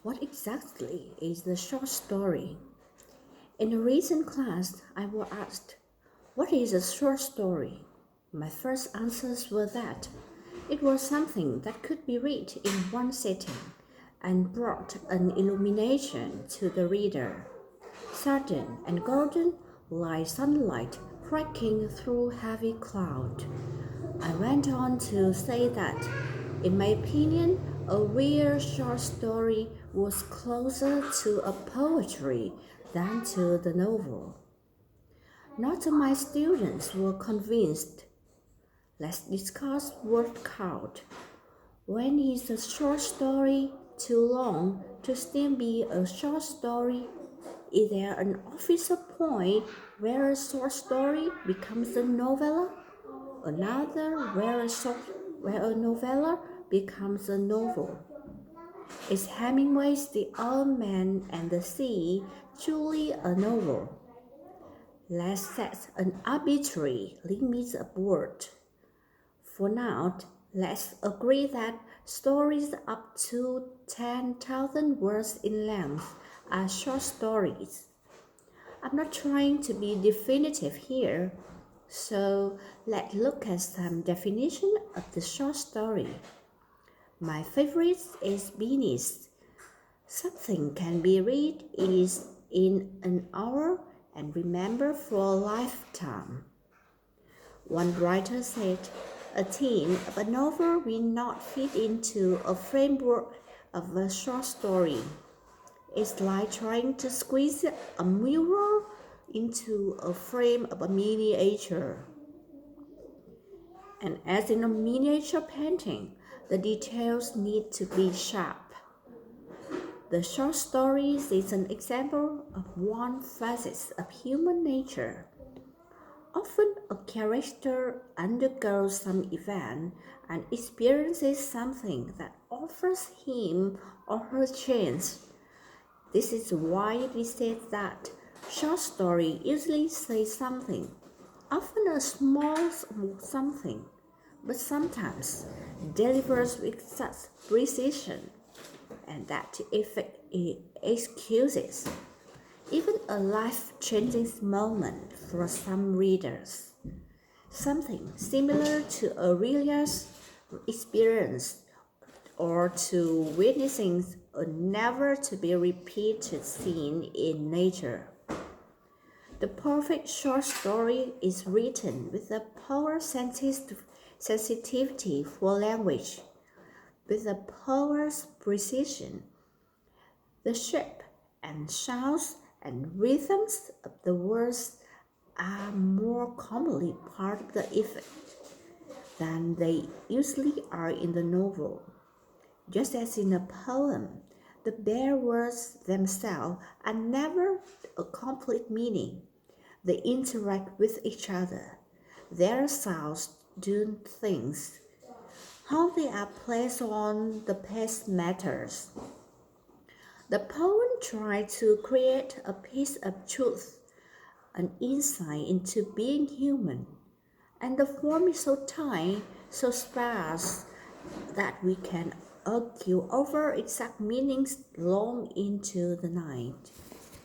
What exactly is the short story? In a recent class, I was asked, what is a short story? My first answers were that it was something that could be read in one sitting and brought an illumination to the reader, sudden and golden like sunlight cracking through heavy cloud. I went on to say that, in my opinion, a real short story was closer to a poetry than to the novel. Not all my students were convinced. Let's discuss word count. When is a short story too long to still be a short story? Is there an official point where a short story becomes a novella? Another where a novella becomes a novel? Is Hemingway's The Old Man and the Sea truly a novel? Let's set an arbitrary limit of word. For now, let's agree that stories up to 10,000 words in length are short stories. I'm not trying to be definitive here, so let's look at some definition of the short story. My favorite is Beanie's. Something can be read in an hour and remember for a lifetime. One writer said, a theme of a novel will not fit into a framework of a short story. It's like trying to squeeze a mirror into a frame of a miniature. And as in a miniature painting, the details need to be sharp. The short story is an example of one facet of human nature. Often a character undergoes some event and experiences something that offers him or her change. This is why it is said that short story usually say something, often a small something, but sometimes delivers with such precision and that effect excuses even a life-changing moment for some readers. Something similar to Aurelia's experience or to witnessing a never-to-be-repeated scene in nature. The perfect short story is written with a power sensitivity for language, with a power's precision. The shape and sounds and rhythms of the words are more commonly part of the effect than they usually are in the novel. Just as in a poem, the bare words themselves are never a complete meaning. They interact with each other. Their sounds do things. How they are placed on the page matters. The poem tried to create a piece of truth, an insight into being human, and the form is so tight, so sparse, that we can argue over exact meanings long into the night.